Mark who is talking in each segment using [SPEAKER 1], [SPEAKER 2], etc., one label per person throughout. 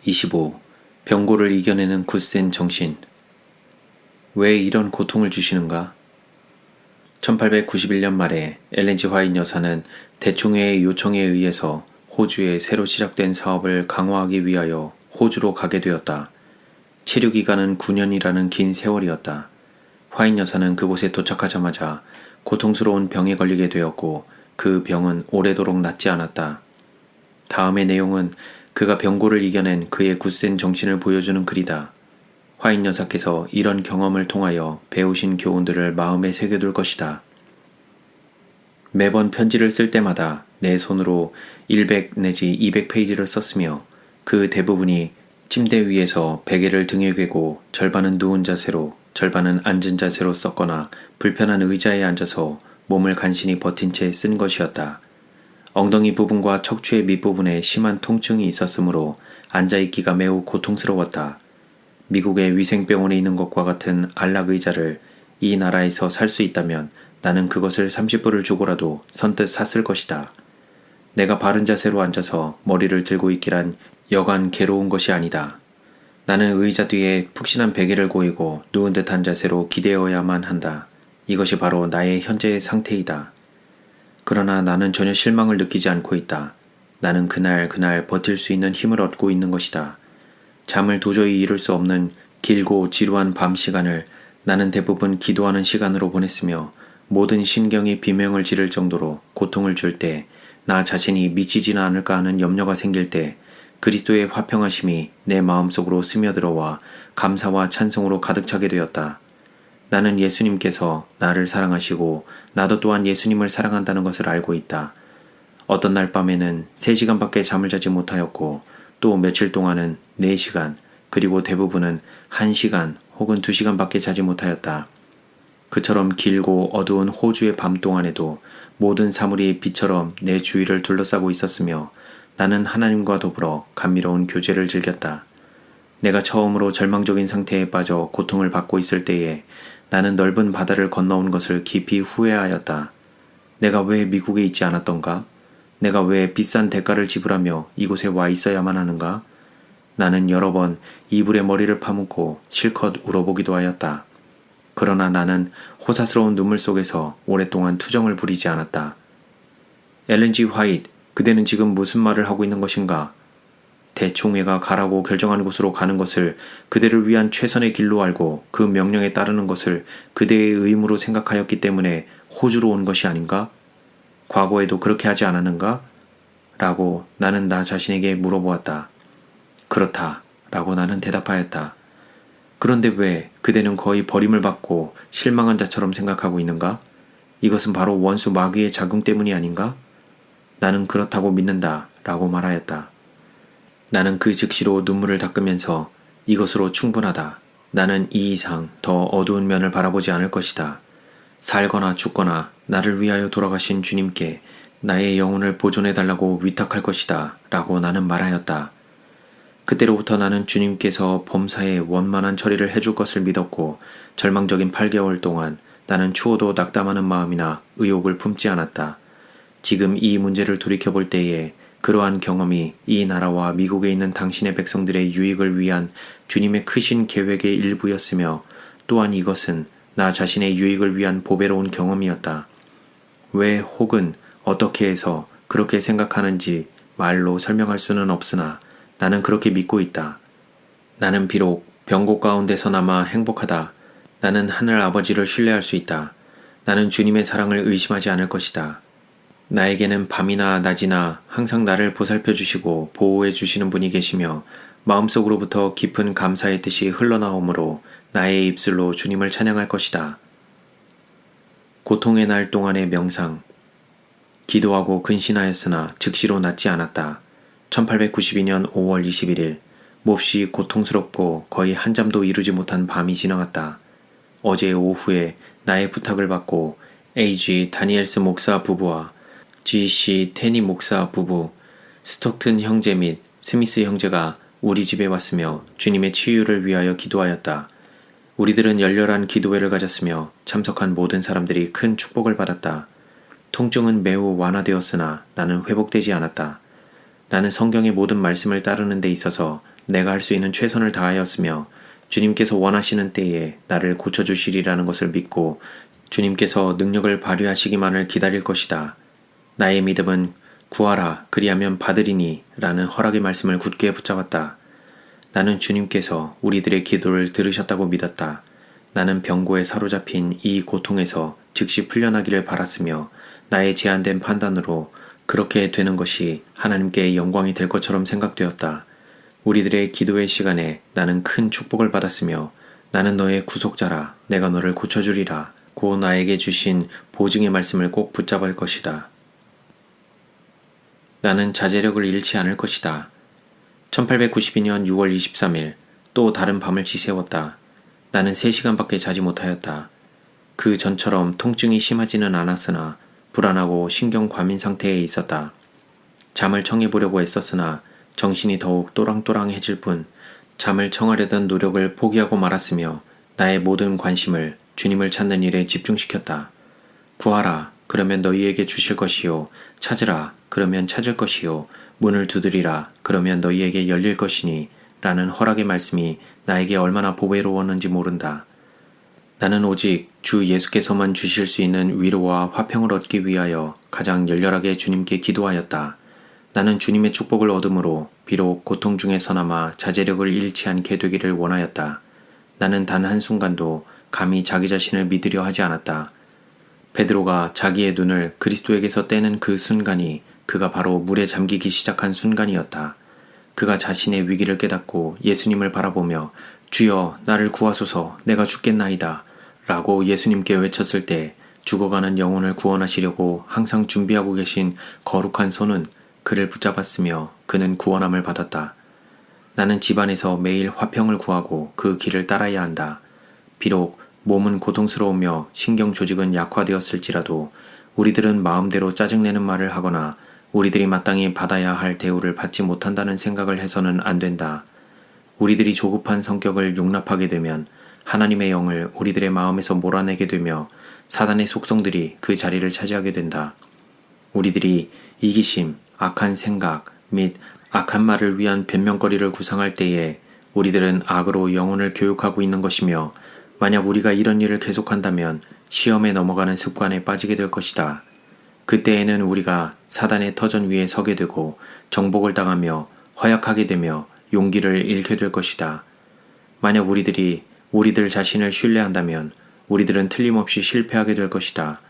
[SPEAKER 1] 25. 병고를 이겨내는 굳센 정신. 왜 이런 고통을 주시는가? 1891년 말에 엘렌 G 화이트 여사는 대총회의 요청에 의해서 호주에 새로 시작된 사업을 강화하기 위하여 호주로 가게 되었다. 체류 기간은 9년이라는 긴 세월이었다. 화이트 여사는 그곳에 도착하자마자 고통스러운 병에 걸리게 되었고 그 병은 오래도록 낫지 않았다. 다음의 내용은 그가 병고를 이겨낸 그의 굳센 정신을 보여주는 글이다. 화이트 여사께서 이런 경험을 통하여 배우신 교훈들을 마음에 새겨둘 것이다. 매번 편지를 쓸 때마다 내 손으로 100 내지 200페이지를 썼으며 그 대부분이 침대 위에서 베개를 등에 괴고 절반은 누운 자세로 절반은 앉은 자세로 썼거나 불편한 의자에 앉아서 몸을 간신히 버틴 채 쓴 것이었다. 엉덩이 부분과 척추의 밑부분에 심한 통증이 있었으므로 앉아있기가 매우 고통스러웠다. 미국의 위생병원에 있는 것과 같은 안락 의자를 이 나라에서 살 수 있다면 나는 그것을 30불을 주고라도 선뜻 샀을 것이다. 내가 바른 자세로 앉아서 머리를 들고 있기란 여간 괴로운 것이 아니다. 나는 의자 뒤에 푹신한 베개를 고이고 누운 듯한 자세로 기대어야만 한다. 이것이 바로 나의 현재의 상태이다. 그러나 나는 전혀 실망을 느끼지 않고 있다. 나는 그날 버틸 수 있는 힘을 얻고 있는 것이다. 잠을 도저히 이룰 수 없는 길고 지루한 밤 시간을 나는 대부분 기도하는 시간으로 보냈으며 모든 신경이 비명을 지를 정도로 고통을 줄 때, 나 자신이 미치지는 않을까 하는 염려가 생길 때 그리스도의 화평하심이 내 마음속으로 스며들어와 감사와 찬송으로 가득 차게 되었다. 나는 예수님께서 나를 사랑하시고 나도 또한 예수님을 사랑한다는 것을 알고 있다. 어떤 날 밤에는 3시간밖에 잠을 자지 못하였고 또 며칠 동안은 4시간 그리고 대부분은 1시간 혹은 2시간밖에 자지 못하였다. 그처럼 길고 어두운 호주의 밤 동안에도 모든 사물이 빛처럼 내 주위를 둘러싸고 있었으며 나는 하나님과 더불어 감미로운 교제를 즐겼다. 내가 처음으로 절망적인 상태에 빠져 고통을 받고 있을 때에 나는 넓은 바다를 건너온 것을 깊이 후회하였다. 내가 왜 미국에 있지 않았던가? 내가 왜 비싼 대가를 지불하며 이곳에 와 있어야만 하는가? 나는 여러 번 이불에 머리를 파묻고 실컷 울어보기도 하였다. 그러나 나는 호사스러운 눈물 속에서 오랫동안 투정을 부리지 않았다. 엘렌 G 화이트, 그대는 지금 무슨 말을 하고 있는 것인가? 대총회가 가라고 결정한 곳으로 가는 것을 그대를 위한 최선의 길로 알고 그 명령에 따르는 것을 그대의 의무로 생각하였기 때문에 호주로 온 것이 아닌가? 과거에도 그렇게 하지 않았는가? 라고 나는 나 자신에게 물어보았다. 그렇다. 라고 나는 대답하였다. 그런데 왜 그대는 거의 버림을 받고 실망한 자처럼 생각하고 있는가? 이것은 바로 원수 마귀의 작용 때문이 아닌가? 나는 그렇다고 믿는다. 라고 말하였다. 나는 그 즉시로 눈물을 닦으면서 이것으로 충분하다. 나는 이 이상 더 어두운 면을 바라보지 않을 것이다. 살거나 죽거나 나를 위하여 돌아가신 주님께 나의 영혼을 보존해달라고 위탁할 것이다. 라고 나는 말하였다. 그때로부터 나는 주님께서 범사에 원만한 처리를 해줄 것을 믿었고 절망적인 8개월 동안 나는 추워도 낙담하는 마음이나 의욕을 품지 않았다. 지금 이 문제를 돌이켜볼 때에 그러한 경험이 이 나라와 미국에 있는 당신의 백성들의 유익을 위한 주님의 크신 계획의 일부였으며 또한 이것은 나 자신의 유익을 위한 보배로운 경험이었다. 왜 혹은 어떻게 해서 그렇게 생각하는지 말로 설명할 수는 없으나 나는 그렇게 믿고 있다. 나는 비록 병고 가운데서나마 행복하다. 나는 하늘 아버지를 신뢰할 수 있다. 나는 주님의 사랑을 의심하지 않을 것이다. 나에게는 밤이나 낮이나 항상 나를 보살펴 주시고 보호해 주시는 분이 계시며 마음속으로부터 깊은 감사의 뜻이 흘러나오므로 나의 입술로 주님을 찬양할 것이다. 고통의 날 동안의 명상. 기도하고 근신하였으나 즉시로 낫지 않았다. 1892년 5월 21일 몹시 고통스럽고 거의 한잠도 이루지 못한 밤이 지나갔다. 어제 오후에 나의 부탁을 받고 A.G. 다니엘스 목사 부부와 G.C. 테니 목사 부부, 스톡튼 형제 및 스미스 형제가 우리 집에 왔으며 주님의 치유를 위하여 기도하였다. 우리들은 열렬한 기도회를 가졌으며 참석한 모든 사람들이 큰 축복을 받았다. 통증은 매우 완화되었으나 나는 회복되지 않았다. 나는 성경의 모든 말씀을 따르는 데 있어서 내가 할 수 있는 최선을 다하였으며 주님께서 원하시는 때에 나를 고쳐주시리라는 것을 믿고 주님께서 능력을 발휘하시기만을 기다릴 것이다. 나의 믿음은 구하라 그리하면 받으리니 라는 허락의 말씀을 굳게 붙잡았다. 나는 주님께서 우리들의 기도를 들으셨다고 믿었다. 나는 병고에 사로잡힌 이 고통에서 즉시 풀려나기를 바랐으며 나의 제한된 판단으로 그렇게 되는 것이 하나님께 영광이 될 것처럼 생각되었다. 우리들의 기도의 시간에 나는 큰 축복을 받았으며 나는 너의 구속자라 내가 너를 고쳐주리라 고 나에게 주신 보증의 말씀을 꼭 붙잡을 것이다. 나는 자제력을 잃지 않을 것이다. 1892년 6월 23일 또 다른 밤을 지새웠다. 나는 3시간밖에 자지 못하였다. 그 전처럼 통증이 심하지는 않았으나 불안하고 신경 과민 상태에 있었다. 잠을 청해보려고 애썼으나 정신이 더욱 또랑또랑해질 뿐 잠을 청하려던 노력을 포기하고 말았으며 나의 모든 관심을 주님을 찾는 일에 집중시켰다. 구하라 그러면 너희에게 주실 것이요 찾으라 그러면 찾을 것이요 문을 두드리라 그러면 너희에게 열릴 것이니 라는 허락의 말씀이 나에게 얼마나 보배로웠는지 모른다. 나는 오직 주 예수께서만 주실 수 있는 위로와 화평을 얻기 위하여 가장 열렬하게 주님께 기도하였다. 나는 주님의 축복을 얻음으로 비록 고통 중에서나마 자제력을 잃지 않게 되기를 원하였다. 나는 단 한순간도 감히 자기 자신을 믿으려 하지 않았다. 베드로가 자기의 눈을 그리스도에게서 떼는 그 순간이 그가 바로 물에 잠기기 시작한 순간이었다. 그가 자신의 위기를 깨닫고 예수님을 바라보며 주여 나를 구하소서 내가 죽겠나이다 라고 예수님께 외쳤을 때 죽어가는 영혼을 구원하시려고 항상 준비하고 계신 거룩한 손은 그를 붙잡았으며 그는 구원함을 받았다. 나는 집안에서 매일 화평을 구하고 그 길을 따라야 한다. 비록 몸은 고통스러우며 신경 조직은 약화되었을지라도 우리들은 마음대로 짜증내는 말을 하거나 우리들이 마땅히 받아야 할 대우를 받지 못한다는 생각을 해서는 안 된다. 우리들이 조급한 성격을 용납하게 되면 하나님의 영을 우리들의 마음에서 몰아내게 되며 사단의 속성들이 그 자리를 차지하게 된다. 우리들이 이기심, 악한 생각 및 악한 말을 위한 변명거리를 구상할 때에 우리들은 악으로 영혼을 교육하고 있는 것이며 만약 우리가 이런 일을 계속한다면 시험에 넘어가는 습관에 빠지게 될 것이다. 그때에는 우리가 사단의 터전 위에 서게 되고 정복을 당하며 허약하게 되며 용기를 잃게 될 것이다. 만약 우리들이 우리들 자신을 신뢰한다면 우리들은 틀림없이 실패하게 될 것이다.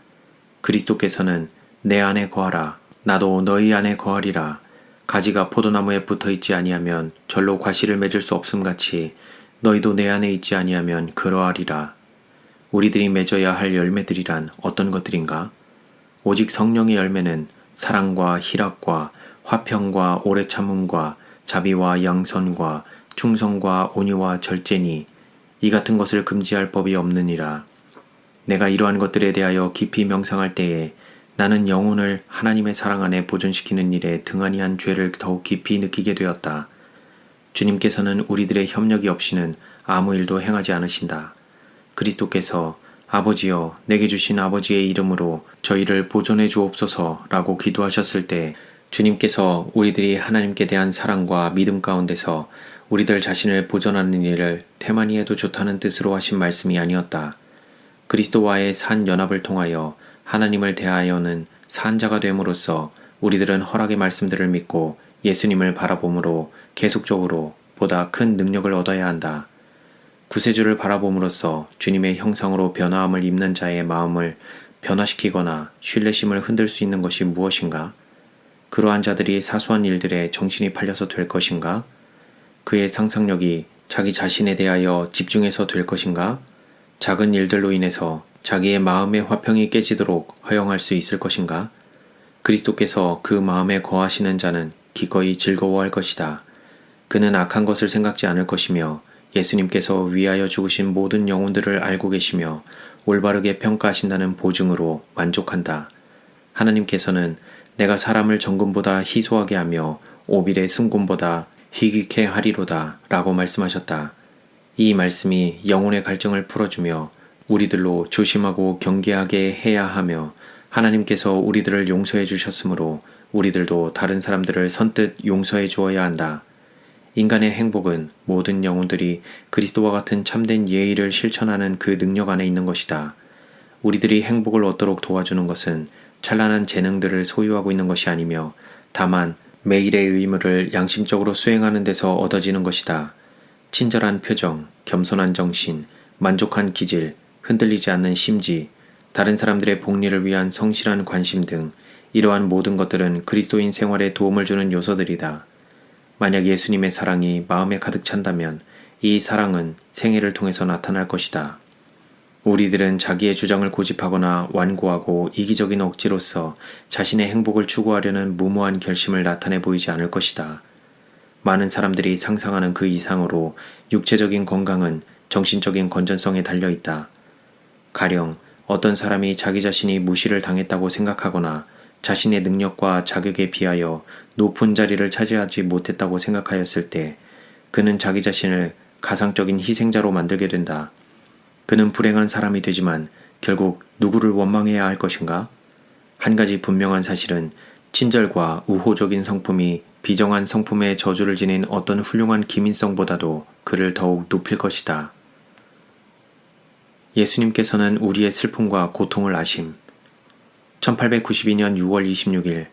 [SPEAKER 1] 그리스도께서는 내 안에 거하라 나도 너희 안에 거하리라. 가지가 포도나무에 붙어있지 아니하면 절로 과실을 맺을 수 없음같이 너희도 내 안에 있지 아니하면 그러하리라. 우리들이 맺어야 할 열매들이란 어떤 것들인가? 오직 성령의 열매는 사랑과 희락과 화평과 오래 참음과 자비와 양선과 충성과 온유와 절제니 이 같은 것을 금지할 법이 없느니라. 내가 이러한 것들에 대하여 깊이 명상할 때에 나는 영혼을 하나님의 사랑 안에 보존시키는 일에 등한히 한 죄를 더욱 깊이 느끼게 되었다. 주님께서는 우리들의 협력이 없이는 아무 일도 행하지 않으신다. 그리스도께서 아버지여 내게 주신 아버지의 이름으로 저희를 보존해 주옵소서 라고 기도하셨을 때 주님께서 우리들이 하나님께 대한 사랑과 믿음 가운데서 우리들 자신을 보존하는 일을 태만히 해도 좋다는 뜻으로 하신 말씀이 아니었다. 그리스도와의 산 연합을 통하여 하나님을 대하여는 산 자가 됨으로써 우리들은 허락의 말씀들을 믿고 예수님을 바라봄으로 계속적으로 보다 큰 능력을 얻어야 한다. 구세주를 바라봄으로써 주님의 형상으로 변화함을 입는 자의 마음을 변화시키거나 신뢰심을 흔들 수 있는 것이 무엇인가? 그러한 자들이 사소한 일들에 정신이 팔려서 될 것인가? 그의 상상력이 자기 자신에 대하여 집중해서 될 것인가? 작은 일들로 인해서 자기의 마음의 화평이 깨지도록 허용할 수 있을 것인가? 그리스도께서 그 마음에 거하시는 자는 기꺼이 즐거워할 것이다. 그는 악한 것을 생각지 않을 것이며 예수님께서 위하여 죽으신 모든 영혼들을 알고 계시며 올바르게 평가하신다는 보증으로 만족한다. 하나님께서는 내가 사람을 정금보다 희소하게 하며 오빌의 순금보다 희귀케 하리로다 라고 말씀하셨다. 이 말씀이 영혼의 갈증을 풀어주며 우리들로 조심하고 경계하게 해야 하며 하나님께서 우리들을 용서해 주셨으므로 우리들도 다른 사람들을 선뜻 용서해 주어야 한다. 인간의 행복은 모든 영혼들이 그리스도와 같은 참된 예의를 실천하는 그 능력 안에 있는 것이다. 우리들이 행복을 얻도록 도와주는 것은 찬란한 재능들을 소유하고 있는 것이 아니며 다만 매일의 의무를 양심적으로 수행하는 데서 얻어지는 것이다. 친절한 표정, 겸손한 정신, 만족한 기질, 흔들리지 않는 심지, 다른 사람들의 복리를 위한 성실한 관심 등 이러한 모든 것들은 그리스도인 생활에 도움을 주는 요소들이다. 만약 예수님의 사랑이 마음에 가득 찬다면 이 사랑은 생애를 통해서 나타날 것이다. 우리들은 자기의 주장을 고집하거나 완고하고 이기적인 억지로서 자신의 행복을 추구하려는 무모한 결심을 나타내 보이지 않을 것이다. 많은 사람들이 상상하는 그 이상으로 육체적인 건강은 정신적인 건전성에 달려 있다. 가령 어떤 사람이 자기 자신이 무시를 당했다고 생각하거나 자신의 능력과 자격에 비하여 높은 자리를 차지하지 못했다고 생각하였을 때 그는 자기 자신을 가상적인 희생자로 만들게 된다. 그는 불행한 사람이 되지만 결국 누구를 원망해야 할 것인가? 한 가지 분명한 사실은 친절과 우호적인 성품이 비정한 성품의 저주를 지닌 어떤 훌륭한 기민성보다도 그를 더욱 높일 것이다. 예수님께서는 우리의 슬픔과 고통을 아심. 1892년 6월 26일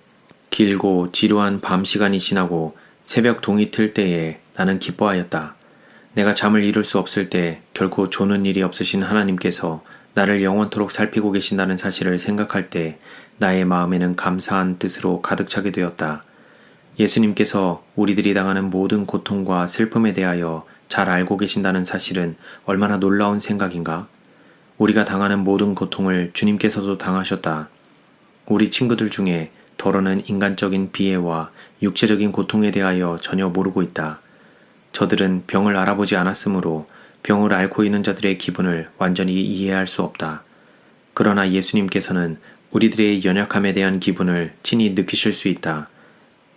[SPEAKER 1] 길고 지루한 밤 시간이 지나고 새벽 동이 틀 때에 나는 기뻐하였다. 내가 잠을 이룰 수 없을 때 결코 조는 일이 없으신 하나님께서 나를 영원토록 살피고 계신다는 사실을 생각할 때 나의 마음에는 감사한 뜻으로 가득 차게 되었다. 예수님께서 우리들이 당하는 모든 고통과 슬픔에 대하여 잘 알고 계신다는 사실은 얼마나 놀라운 생각인가? 우리가 당하는 모든 고통을 주님께서도 당하셨다. 우리 친구들 중에 더러는 인간적인 비애와 육체적인 고통에 대하여 전혀 모르고 있다. 저들은 병을 알아보지 않았으므로 병을 앓고 있는 자들의 기분을 완전히 이해할 수 없다. 그러나 예수님께서는 우리들의 연약함에 대한 기분을 친히 느끼실 수 있다.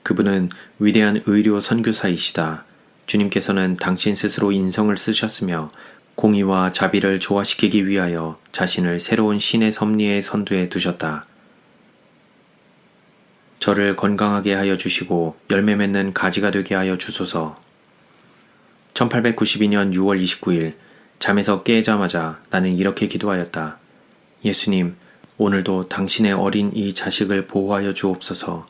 [SPEAKER 1] 그분은 위대한 의료 선교사이시다. 주님께서는 당신 스스로 인성을 쓰셨으며 공의와 자비를 조화시키기 위하여 자신을 새로운 신의 섭리의 선두에 두셨다. 저를 건강하게 하여 주시고 열매 맺는 가지가 되게 하여 주소서. 1892년 6월 29일 잠에서 깨자마자 나는 이렇게 기도하였다. 예수님, 오늘도 당신의 어린 이 자식을 보호하여 주옵소서.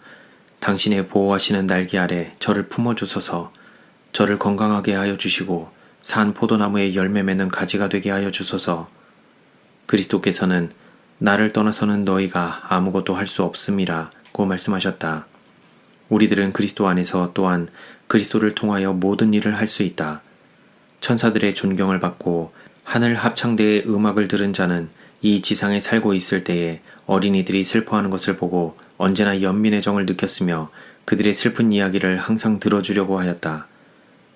[SPEAKER 1] 당신의 보호하시는 날개 아래 저를 품어주소서. 저를 건강하게 하여 주시고 산 포도나무에 열매 맺는 가지가 되게 하여 주소서. 그리스도께서는 나를 떠나서는 너희가 아무것도 할 수 없음이라 고 말씀하셨다. 우리들은 그리스도 안에서 또한 그리스도를 통하여 모든 일을 할 수 있다. 천사들의 존경을 받고 하늘 합창대의 음악을 들은 자는 이 지상에 살고 있을 때에 어린이들이 슬퍼하는 것을 보고 언제나 연민의 정을 느꼈으며 그들의 슬픈 이야기를 항상 들어주려고 하였다.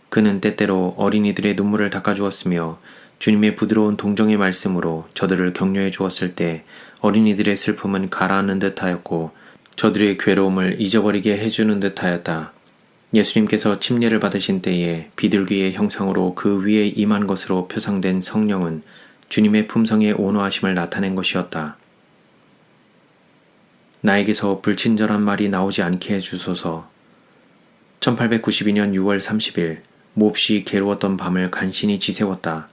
[SPEAKER 1] 그는 때때로 어린이들의 눈물을 닦아주었으며 주님의 부드러운 동정의 말씀으로 저들을 격려해 주었을 때 어린이들의 슬픔은 가라앉는 듯하였고 저들의 괴로움을 잊어버리게 해주는 듯하였다. 예수님께서 침례를 받으신 때에 비둘기의 형상으로 그 위에 임한 것으로 표상된 성령은 주님의 품성의 온화하심을 나타낸 것이었다. 나에게서 불친절한 말이 나오지 않게 해주소서. 1892년 6월 30일 몹시 괴로웠던 밤을 간신히 지새웠다.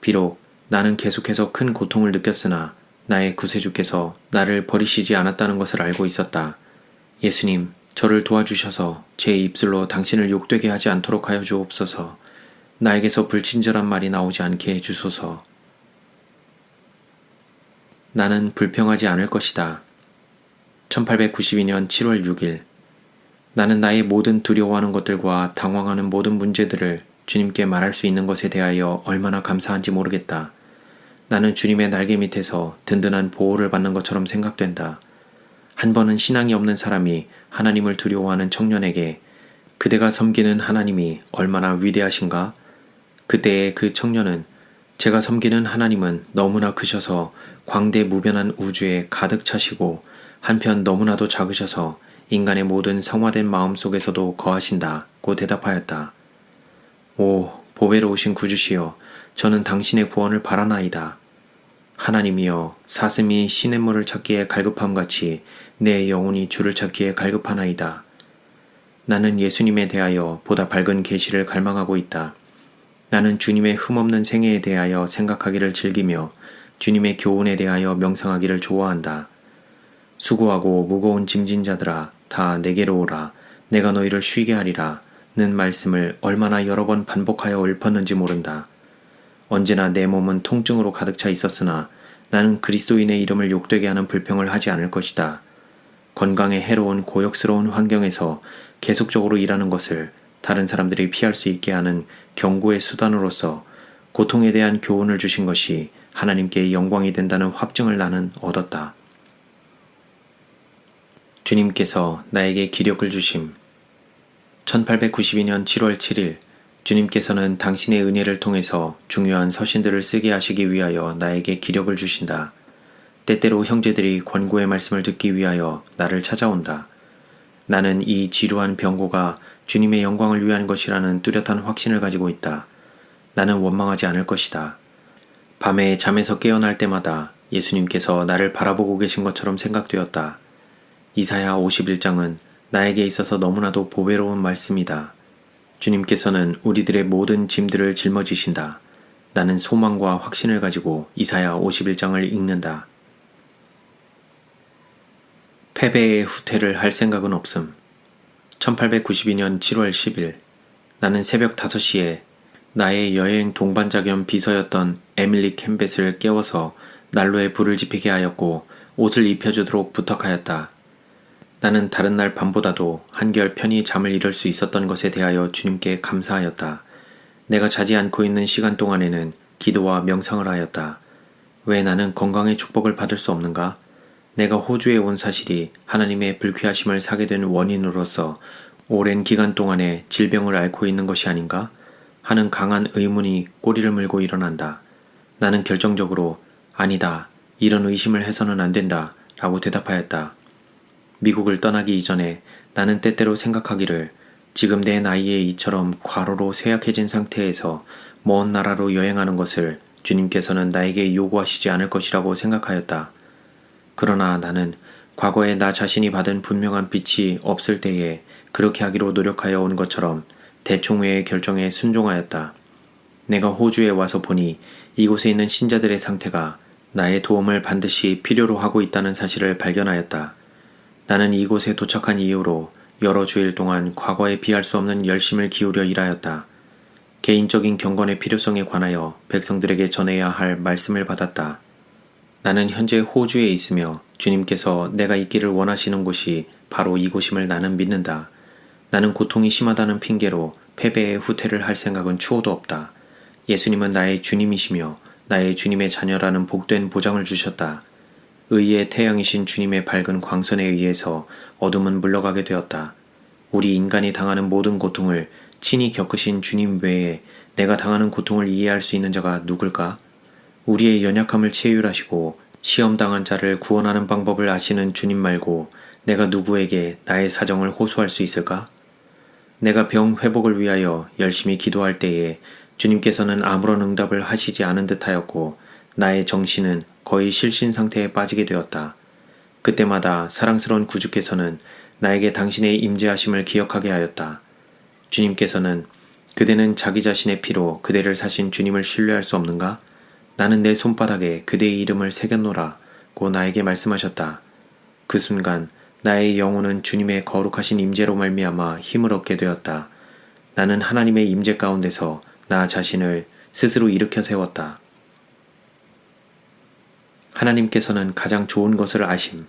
[SPEAKER 1] 비록 나는 계속해서 큰 고통을 느꼈으나 나의 구세주께서 나를 버리시지 않았다는 것을 알고 있었다. 예수님, 저를 도와주셔서 제 입술로 당신을 욕되게 하지 않도록 하여 주옵소서. 나에게서 불친절한 말이 나오지 않게 해주소서. 나는 불평하지 않을 것이다. 1892년 7월 6일 나는 나의 모든 두려워하는 것들과 당황하는 모든 문제들을 주님께 말할 수 있는 것에 대하여 얼마나 감사한지 모르겠다. 나는 주님의 날개 밑에서 든든한 보호를 받는 것처럼 생각된다. 한 번은 신앙이 없는 사람이 하나님을 두려워하는 청년에게 그대가 섬기는 하나님이 얼마나 위대하신가? 그때의 그 청년은 제가 섬기는 하나님은 너무나 크셔서 광대무변한 우주에 가득 차시고 한편 너무나도 작으셔서 인간의 모든 성화된 마음 속에서도 거하신다고 대답하였다. 오, 보배로우신 구주시여, 저는 당신의 구원을 바라나이다. 하나님이여, 사슴이 시냇물을 찾기에 갈급함같이 내 영혼이 주를 찾기에 갈급하나이다. 나는 예수님에 대하여 보다 밝은 계시를 갈망하고 있다. 나는 주님의 흠없는 생애에 대하여 생각하기를 즐기며 주님의 교훈에 대하여 명상하기를 좋아한다. 수고하고 무거운 짐진 자들아 다 내게로 오라. 내가 너희를 쉬게 하리라. 는 말씀을 얼마나 여러 번 반복하여 읊었는지 모른다. 언제나 내 몸은 통증으로 가득 차 있었으나 나는 그리스도인의 이름을 욕되게 하는 불평을 하지 않을 것이다. 건강에 해로운 고역스러운 환경에서 계속적으로 일하는 것을 다른 사람들이 피할 수 있게 하는 경고의 수단으로서 고통에 대한 교훈을 주신 것이 하나님께 영광이 된다는 확증을 나는 얻었다. 주님께서 나에게 기력을 주심. 1892년 7월 7일 주님께서는 당신의 은혜를 통해서 중요한 서신들을 쓰게 하시기 위하여 나에게 기력을 주신다. 때때로 형제들이 권고의 말씀을 듣기 위하여 나를 찾아온다. 나는 이 지루한 병고가 주님의 영광을 위한 것이라는 뚜렷한 확신을 가지고 있다. 나는 원망하지 않을 것이다. 밤에 잠에서 깨어날 때마다 예수님께서 나를 바라보고 계신 것처럼 생각되었다. 이사야 51장은 나에게 있어서 너무나도 보배로운 말씀이다. 주님께서는 우리들의 모든 짐들을 짊어지신다. 나는 소망과 확신을 가지고 이사야 51장을 읽는다. 패배의 후퇴를 할 생각은 없음. 1892년 7월 10일 나는 새벽 5시에 나의 여행 동반자 겸 비서였던 에밀리 캠벳을 깨워서 난로에 불을 지피게 하였고 옷을 입혀주도록 부탁하였다. 나는 다른 날 밤보다도 한결 편히 잠을 이룰 수 있었던 것에 대하여 주님께 감사하였다. 내가 자지 않고 있는 시간 동안에는 기도와 명상을 하였다. 왜 나는 건강의 축복을 받을 수 없는가? 내가 호주에 온 사실이 하나님의 불쾌하심을 사게 된 원인으로서 오랜 기간 동안에 질병을 앓고 있는 것이 아닌가? 하는 강한 의문이 꼬리를 물고 일어난다. 나는 결정적으로 아니다. 이런 의심을 해서는 안 된다. 라고 대답하였다. 미국을 떠나기 이전에 나는 때때로 생각하기를 지금 내 나이에 이처럼 과로로 쇠약해진 상태에서 먼 나라로 여행하는 것을 주님께서는 나에게 요구하시지 않을 것이라고 생각하였다. 그러나 나는 과거에 나 자신이 받은 분명한 빛이 없을 때에 그렇게 하기로 노력하여 온 것처럼 대총회의 결정에 순종하였다. 내가 호주에 와서 보니 이곳에 있는 신자들의 상태가 나의 도움을 반드시 필요로 하고 있다는 사실을 발견하였다. 나는 이곳에 도착한 이후로 여러 주일 동안 과거에 비할 수 없는 열심을 기울여 일하였다. 개인적인 경건의 필요성에 관하여 백성들에게 전해야 할 말씀을 받았다. 나는 현재 호주에 있으며 주님께서 내가 있기를 원하시는 곳이 바로 이곳임을 나는 믿는다. 나는 고통이 심하다는 핑계로 패배의 후퇴를 할 생각은 추호도 없다. 예수님은 나의 주님이시며 나의 주님의 자녀라는 복된 보장을 주셨다. 의의 태양이신 주님의 밝은 광선에 의해서 어둠은 물러가게 되었다. 우리 인간이 당하는 모든 고통을 친히 겪으신 주님 외에 내가 당하는 고통을 이해할 수 있는 자가 누굴까? 우리의 연약함을 치유하시고 시험당한 자를 구원하는 방법을 아시는 주님 말고 내가 누구에게 나의 사정을 호소할 수 있을까? 내가 병 회복을 위하여 열심히 기도할 때에 주님께서는 아무런 응답을 하시지 않은 듯하였고 나의 정신은 거의 실신 상태에 빠지게 되었다. 그때마다 사랑스러운 구주께서는 나에게 당신의 임재하심을 기억하게 하였다. 주님께서는 그대는 자기 자신의 피로 그대를 사신 주님을 신뢰할 수 없는가? 나는 내 손바닥에 그대의 이름을 새겼노라고 나에게 말씀하셨다. 그 순간 나의 영혼은 주님의 거룩하신 임재로 말미암아 힘을 얻게 되었다. 나는 하나님의 임재 가운데서 나 자신을 스스로 일으켜 세웠다. 하나님께서는 가장 좋은 것을 아심.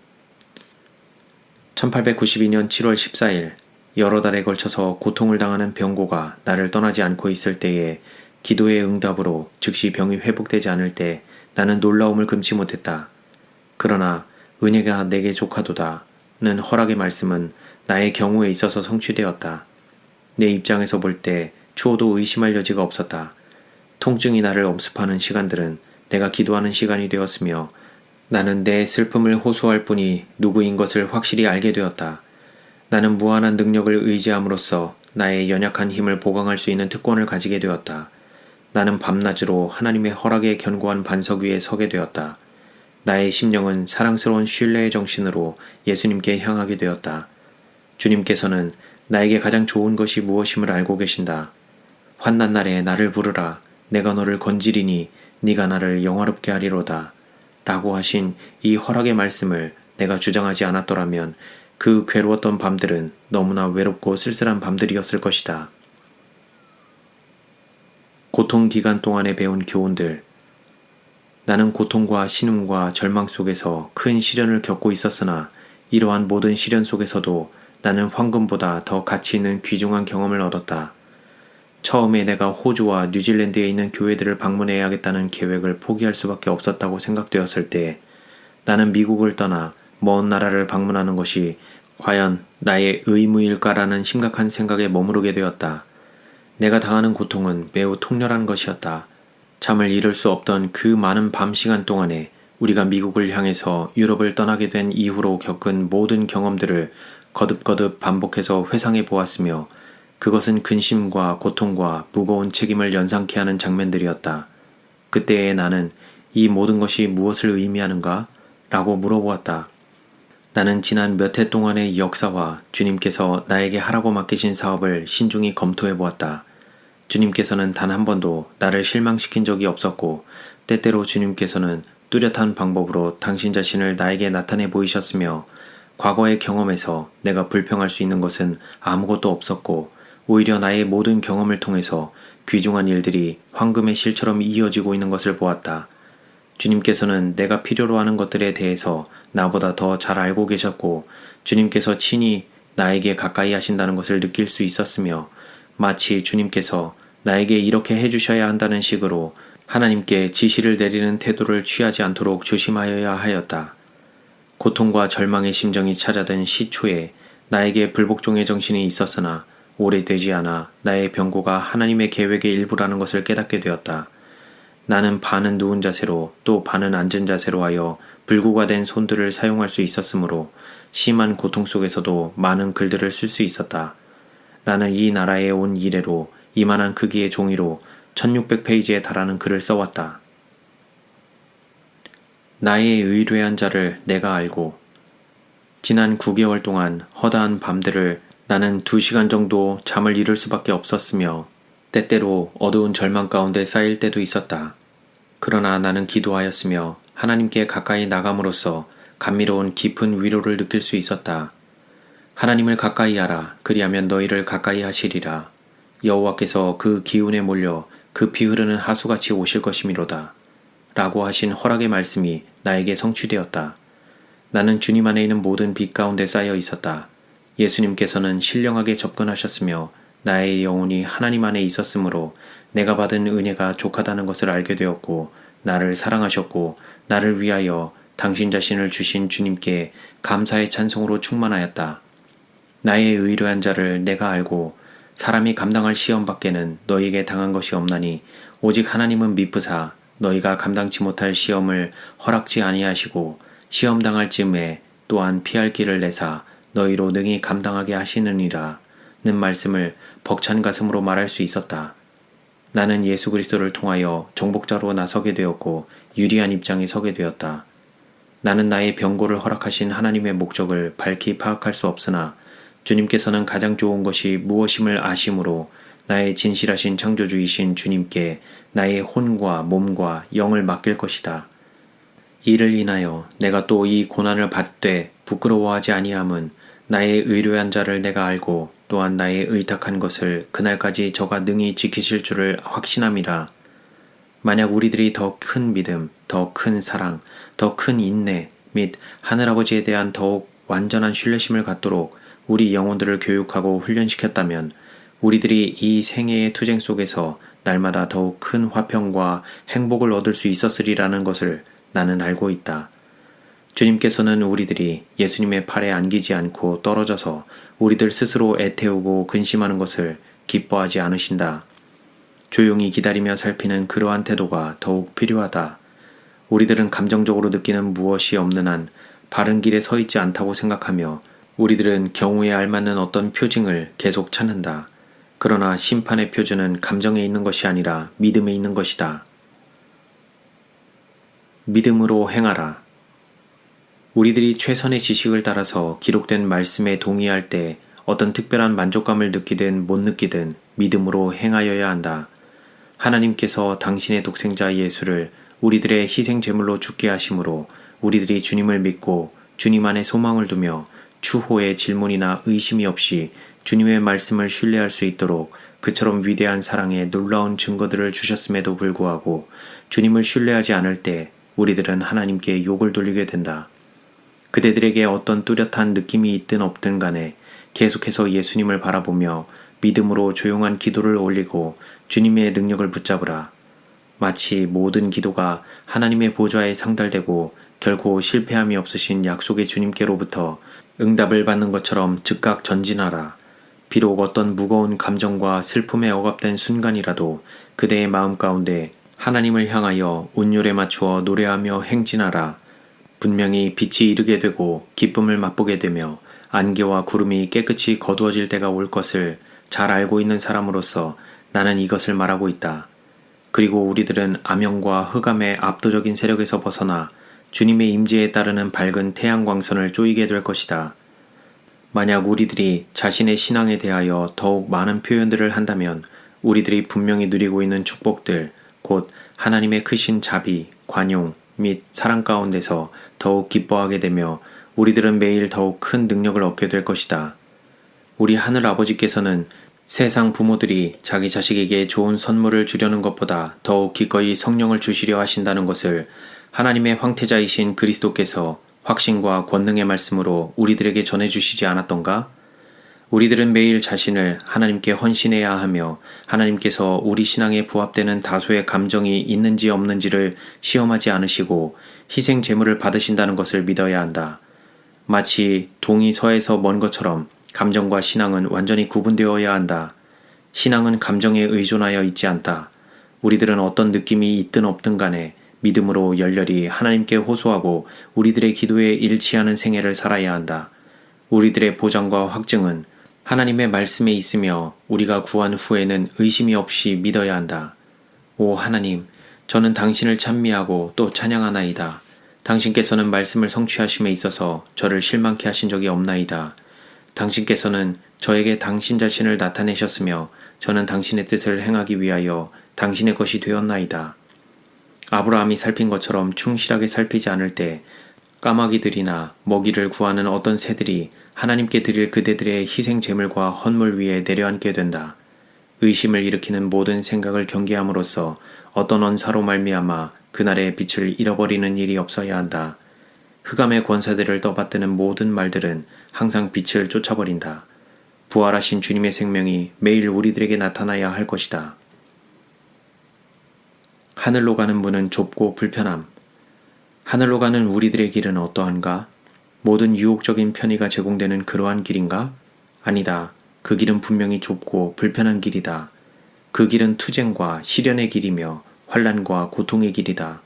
[SPEAKER 1] 1892년 7월 14일 여러 달에 걸쳐서 고통을 당하는 병고가 나를 떠나지 않고 있을 때에 기도의 응답으로 즉시 병이 회복되지 않을 때 나는 놀라움을 금치 못했다. 그러나 은혜가 내게 족하도다는 허락의 말씀은 나의 경우에 있어서 성취되었다. 내 입장에서 볼 때 추호도 의심할 여지가 없었다. 통증이 나를 엄습하는 시간들은 내가 기도하는 시간이 되었으며 나는 내 슬픔을 호소할 뿐이 누구인 것을 확실히 알게 되었다. 나는 무한한 능력을 의지함으로써 나의 연약한 힘을 보강할 수 있는 특권을 가지게 되었다. 나는 밤낮으로 하나님의 허락에 견고한 반석 위에 서게 되었다. 나의 심령은 사랑스러운 신뢰의 정신으로 예수님께 향하게 되었다. 주님께서는 나에게 가장 좋은 것이 무엇임을 알고 계신다. 환난 날에 나를 부르라. 내가 너를 건지리니 네가 나를 영화롭게 하리로다. 라고 하신 이 허락의 말씀을 내가 주장하지 않았더라면 그 괴로웠던 밤들은 너무나 외롭고 쓸쓸한 밤들이었을 것이다. 고통 기간 동안에 배운 교훈들. 나는 고통과 신음과 절망 속에서 큰 시련을 겪고 있었으나 이러한 모든 시련 속에서도 나는 황금보다 더 가치 있는 귀중한 경험을 얻었다. 처음에 내가 호주와 뉴질랜드에 있는 교회들을 방문해야겠다는 계획을 포기할 수밖에 없었다고 생각되었을 때 나는 미국을 떠나 먼 나라를 방문하는 것이 과연 나의 의무일까라는 심각한 생각에 머무르게 되었다. 내가 당하는 고통은 매우 통렬한 것이었다. 잠을 이룰 수 없던 그 많은 밤 시간 동안에 우리가 미국을 향해서 유럽을 떠나게 된 이후로 겪은 모든 경험들을 거듭거듭 반복해서 회상해 보았으며 그것은 근심과 고통과 무거운 책임을 연상케 하는 장면들이었다. 그때의 나는 이 모든 것이 무엇을 의미하는가? 라고 물어보았다. 나는 지난 몇 해 동안의 역사와 주님께서 나에게 하라고 맡기신 사업을 신중히 검토해 보았다. 주님께서는 단 한 번도 나를 실망시킨 적이 없었고 때때로 주님께서는 뚜렷한 방법으로 당신 자신을 나에게 나타내 보이셨으며 과거의 경험에서 내가 불평할 수 있는 것은 아무것도 없었고 오히려 나의 모든 경험을 통해서 귀중한 일들이 황금의 실처럼 이어지고 있는 것을 보았다. 주님께서는 내가 필요로 하는 것들에 대해서 나보다 더 잘 알고 계셨고 주님께서 친히 나에게 가까이 하신다는 것을 느낄 수 있었으며 마치 주님께서 나에게 이렇게 해주셔야 한다는 식으로 하나님께 지시를 내리는 태도를 취하지 않도록 조심하여야 하였다. 고통과 절망의 심정이 찾아든 시초에 나에게 불복종의 정신이 있었으나 오래되지 않아 나의 병고가 하나님의 계획의 일부라는 것을 깨닫게 되었다. 나는 반은 누운 자세로 또 반은 앉은 자세로 하여 불구가 된 손들을 사용할 수 있었으므로 심한 고통 속에서도 많은 글들을 쓸 수 있었다. 나는 이 나라에 온 이래로 이만한 크기의 종이로 1600페이지에 달하는 글을 써왔다. 나의 의뢰한 자를 내가 알고 지난 9개월 동안 허다한 밤들을 나는 2시간 정도 잠을 이룰 수밖에 없었으며 때때로 어두운 절망 가운데 쌓일 때도 있었다. 그러나 나는 기도하였으며 하나님께 가까이 나감으로써 감미로운 깊은 위로를 느낄 수 있었다. 하나님을 가까이 하라. 그리하면 너희를 가까이 하시리라. 여호와께서 그 기운에 몰려 급히 흐르는 하수같이 오실 것이미로다. 라고 하신 허락의 말씀이 나에게 성취되었다. 나는 주님 안에 있는 모든 빛 가운데 쌓여 있었다. 예수님께서는 신령하게 접근하셨으며 나의 영혼이 하나님 안에 있었으므로 내가 받은 은혜가 족하다는 것을 알게 되었고 나를 사랑하셨고 나를 위하여 당신 자신을 주신 주님께 감사의 찬송으로 충만하였다. 나의 의뢰한 자를 내가 알고 사람이 감당할 시험 밖에는 너희에게 당한 것이 없나니 오직 하나님은 미쁘사 너희가 감당치 못할 시험을 허락지 아니하시고 시험 당할 즈음에 또한 피할 길을 내사 너희로 능히 감당하게 하시느니라 는 말씀을 벅찬 가슴으로 말할 수 있었다. 나는 예수 그리스도를 통하여 정복자로 나서게 되었고 유리한 입장에 서게 되었다. 나는 나의 병고를 허락하신 하나님의 목적을 밝히 파악할 수 없으나 주님께서는 가장 좋은 것이 무엇임을 아심으로 나의 진실하신 창조주이신 주님께 나의 혼과 몸과 영을 맡길 것이다. 이를 인하여 내가 또 이 고난을 받되 부끄러워하지 아니함은 나의 의뢰한 자를 내가 알고 또한 나의 의탁한 것을 그날까지 저가 능히 지키실 줄을 확신함이라. 만약 우리들이 더 큰 믿음, 더 큰 사랑, 더 큰 인내 및 하늘아버지에 대한 더욱 완전한 신뢰심을 갖도록 우리 영혼들을 교육하고 훈련시켰다면 우리들이 이 생애의 투쟁 속에서 날마다 더욱 큰 화평과 행복을 얻을 수 있었으리라는 것을 나는 알고 있다. 주님께서는 우리들이 예수님의 팔에 안기지 않고 떨어져서 우리들 스스로 애태우고 근심하는 것을 기뻐하지 않으신다. 조용히 기다리며 살피는 그러한 태도가 더욱 필요하다. 우리들은 감정적으로 느끼는 무엇이 없는 한 바른 길에 서 있지 않다고 생각하며 우리들은 경우에 알맞는 어떤 표징을 계속 찾는다. 그러나 심판의 표준은 감정에 있는 것이 아니라 믿음에 있는 것이다. 믿음으로 행하라. 우리들이 최선의 지식을 따라서 기록된 말씀에 동의할 때 어떤 특별한 만족감을 느끼든 못 느끼든 믿음으로 행하여야 한다. 하나님께서 당신의 독생자 예수를 우리들의 희생 제물로 죽게 하심으로 우리들이 주님을 믿고 주님 안에 소망을 두며 추호의 질문이나 의심이 없이 주님의 말씀을 신뢰할 수 있도록 그처럼 위대한 사랑의 놀라운 증거들을 주셨음에도 불구하고 주님을 신뢰하지 않을 때 우리들은 하나님께 욕을 돌리게 된다. 그대들에게 어떤 뚜렷한 느낌이 있든 없든 간에 계속해서 예수님을 바라보며 믿음으로 조용한 기도를 올리고 주님의 능력을 붙잡으라. 마치 모든 기도가 하나님의 보좌에 상달되고 결코 실패함이 없으신 약속의 주님께로부터 응답을 받는 것처럼 즉각 전진하라. 비록 어떤 무거운 감정과 슬픔에 억압된 순간이라도 그대의 마음 가운데 하나님을 향하여 운율에 맞추어 노래하며 행진하라. 분명히 빛이 이르게 되고 기쁨을 맛보게 되며 안개와 구름이 깨끗이 거두어질 때가 올 것을 잘 알고 있는 사람으로서 나는 이것을 말하고 있다. 그리고 우리들은 암염과 흑암의 압도적인 세력에서 벗어나 주님의 임재에 따르는 밝은 태양광선을 쪼이게 될 것이다. 만약 우리들이 자신의 신앙에 대하여 더욱 많은 표현들을 한다면 우리들이 분명히 누리고 있는 축복들, 곧 하나님의 크신 자비, 관용 및 사랑 가운데서 더욱 기뻐하게 되며 우리들은 매일 더욱 큰 능력을 얻게 될 것이다. 우리 하늘 아버지께서는 세상 부모들이 자기 자식에게 좋은 선물을 주려는 것보다 더욱 기꺼이 성령을 주시려 하신다는 것을 하나님의 황태자이신 그리스도께서 확신과 권능의 말씀으로 우리들에게 전해주시지 않았던가? 우리들은 매일 자신을 하나님께 헌신해야 하며 하나님께서 우리 신앙에 부합되는 다소의 감정이 있는지 없는지를 시험하지 않으시고 희생 제물을 받으신다는 것을 믿어야 한다. 마치 동이 서에서 먼 것처럼 감정과 신앙은 완전히 구분되어야 한다. 신앙은 감정에 의존하여 있지 않다. 우리들은 어떤 느낌이 있든 없든 간에 믿음으로 열렬히 하나님께 호소하고 우리들의 기도에 일치하는 생애를 살아야 한다. 우리들의 보장과 확증은 하나님의 말씀에 있으며 우리가 구한 후에는 의심이 없이 믿어야 한다. 오 하나님, 저는 당신을 찬미하고 또 찬양하나이다. 당신께서는 말씀을 성취하심에 있어서 저를 실망케 하신 적이 없나이다. 당신께서는 저에게 당신 자신을 나타내셨으며 저는 당신의 뜻을 행하기 위하여 당신의 것이 되었나이다. 아브라함이 살핀 것처럼 충실하게 살피지 않을 때 까마귀들이나 먹이를 구하는 어떤 새들이 하나님께 드릴 그대들의 희생 제물과 헌물 위에 내려앉게 된다. 의심을 일으키는 모든 생각을 경계함으로써 어떤 언사로 말미암아 그날의 빛을 잃어버리는 일이 없어야 한다. 흑암의 권세들을 떠받드는 모든 말들은 항상 빛을 쫓아버린다. 부활하신 주님의 생명이 매일 우리들에게 나타나야 할 것이다. 하늘로 가는 문은 좁고 불편함. 하늘로 가는 우리들의 길은 어떠한가? 모든 유혹적인 편의가 제공되는 그러한 길인가? 아니다. 그 길은 분명히 좁고 불편한 길이다. 그 길은 투쟁과 시련의 길이며 환난과 고통의 길이다.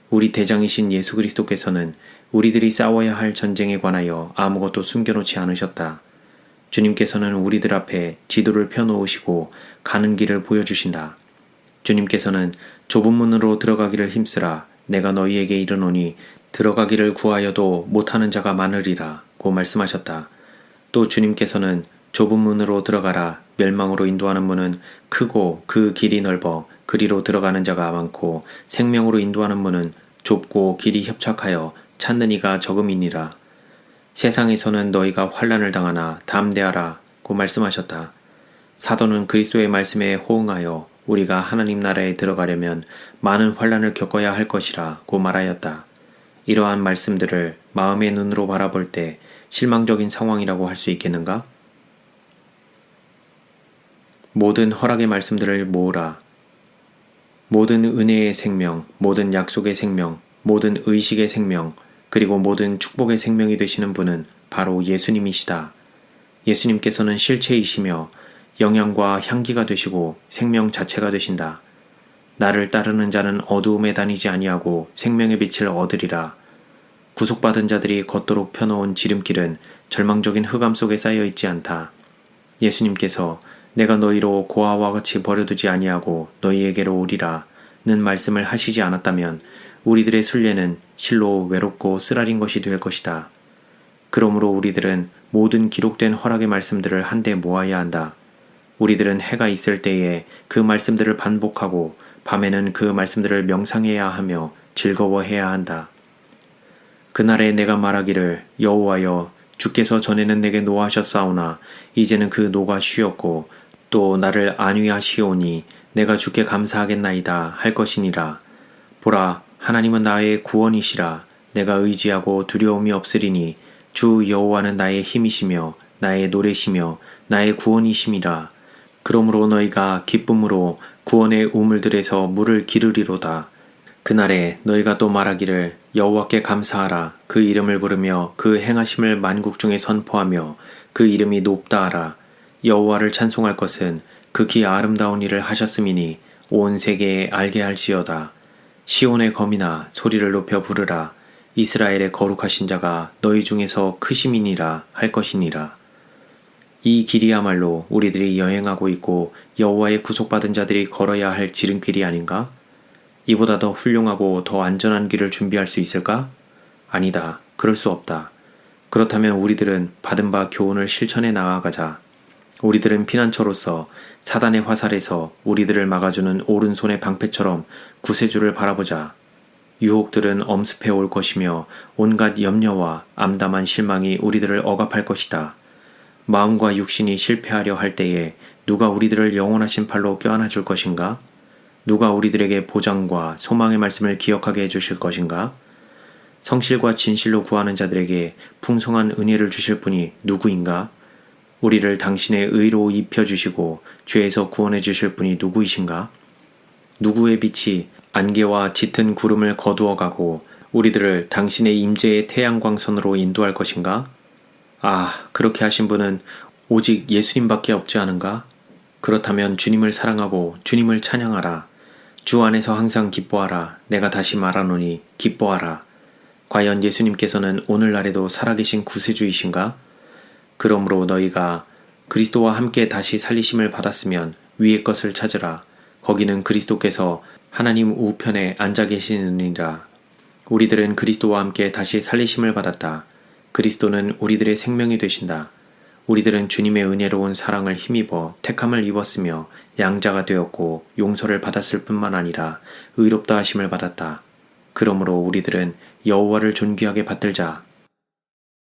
[SPEAKER 1] 우리 대장이신 예수 그리스도께서는 우리들이 싸워야 할 전쟁에 관하여 아무것도 숨겨놓지 않으셨다. 주님께서는 우리들 앞에 지도를 펴놓으시고 가는 길을 보여주신다. 주님께서는 좁은 문으로 들어가기를 힘쓰라. 내가 너희에게 이르노니 들어가기를 구하여도 못하는 자가 많으리라 고 말씀하셨다. 또 주님께서는 좁은 문으로 들어가라. 멸망으로 인도하는 문은 크고 그 길이 넓어 그리로 들어가는 자가 많고 생명으로 인도하는 문은 좁고 길이 협착하여 찾는 이가 적음이니라. 세상에서는 너희가 환난을 당하나 담대하라 고 말씀하셨다. 사도는 그리스도의 말씀에 호응하여 우리가 하나님 나라에 들어가려면 많은 환난을 겪어야 할 것이라 고 말하였다. 이러한 말씀들을 마음의 눈으로 바라볼 때 실망적인 상황이라고 할 수 있겠는가? 모든 허락의 말씀들을 모으라. 모든 은혜의 생명, 모든 약속의 생명, 모든 의식의 생명, 그리고 모든 축복의 생명이 되시는 분은 바로 예수님이시다. 예수님께서는 실체이시며 영양과 향기가 되시고 생명 자체가 되신다. 나를 따르는 자는 어두움에 다니지 아니하고 생명의 빛을 얻으리라. 구속받은 자들이 걷도록 펴놓은 지름길은 절망적인 흑암 속에 쌓여 있지 않다. 예수님께서 내가 너희로 고아와 같이 버려두지 아니하고 너희에게로 오리라 는 말씀을 하시지 않았다면 우리들의 순례는 실로 외롭고 쓰라린 것이 될 것이다. 그러므로 우리들은 모든 기록된 허락의 말씀들을 한데 모아야 한다. 우리들은 해가 있을 때에 그 말씀들을 반복하고 밤에는 그 말씀들을 명상해야 하며 즐거워해야 한다. 그날에 내가 말하기를 여호와여 주께서 전에는 내게 노하셨사오나 이제는 그 노가 쉬었고 또 나를 안위하시오니 내가 주께 감사하겠나이다 할 것이니라. 보라 하나님은 나의 구원이시라. 내가 의지하고 두려움이 없으리니 주 여호와는 나의 힘이시며 나의 노래시며 나의 구원이심이라. 그러므로 너희가 기쁨으로 구원의 우물들에서 물을 기르리로다. 그날에 너희가 또 말하기를 여호와께 감사하라. 그 이름을 부르며 그 행하심을 만국 중에 선포하며 그 이름이 높다 하라. 여호와를 찬송할 것은 극히 아름다운 일을 하셨음이니 온 세계에 알게 할지어다. 시온의 검이나 소리를 높여 부르라. 이스라엘의 거룩하신 자가 너희 중에서 크심이니라 할 것이니라. 이 길이야말로 우리들이 여행하고 있고 여호와의 구속받은 자들이 걸어야 할 지름길이 아닌가? 이보다 더 훌륭하고 더 안전한 길을 준비할 수 있을까? 아니다. 그럴 수 없다. 그렇다면 우리들은 받은 바 교훈을 실천해 나아가자. 우리들은 피난처로서 사단의 화살에서 우리들을 막아주는 오른손의 방패처럼 구세주를 바라보자. 유혹들은 엄습해 올 것이며 온갖 염려와 암담한 실망이 우리들을 억압할 것이다. 마음과 육신이 실패하려 할 때에 누가 우리들을 영원하신 팔로 껴안아 줄 것인가? 누가 우리들에게 보장과 소망의 말씀을 기억하게 해주실 것인가? 성실과 진실로 구하는 자들에게 풍성한 은혜를 주실 분이 누구인가? 우리를 당신의 의로 입혀주시고 죄에서 구원해 주실 분이 누구이신가? 누구의 빛이 안개와 짙은 구름을 거두어가고 우리들을 당신의 임재의 태양광선으로 인도할 것인가? 아, 그렇게 하신 분은 오직 예수님밖에 없지 않은가? 그렇다면 주님을 사랑하고 주님을 찬양하라. 주 안에서 항상 기뻐하라. 내가 다시 말하노니 기뻐하라. 과연 예수님께서는 오늘날에도 살아계신 구세주이신가? 그러므로 너희가 그리스도와 함께 다시 살리심을 받았으면 위의 것을 찾으라. 거기는 그리스도께서 하나님 우편에 앉아 계시느니라. 우리들은 그리스도와 함께 다시 살리심을 받았다. 그리스도는 우리들의 생명이 되신다. 우리들은 주님의 은혜로운 사랑을 힘입어 택함을 입었으며 양자가 되었고 용서를 받았을 뿐만 아니라 의롭다 하심을 받았다. 그러므로 우리들은 여호와를 존귀하게 받들자.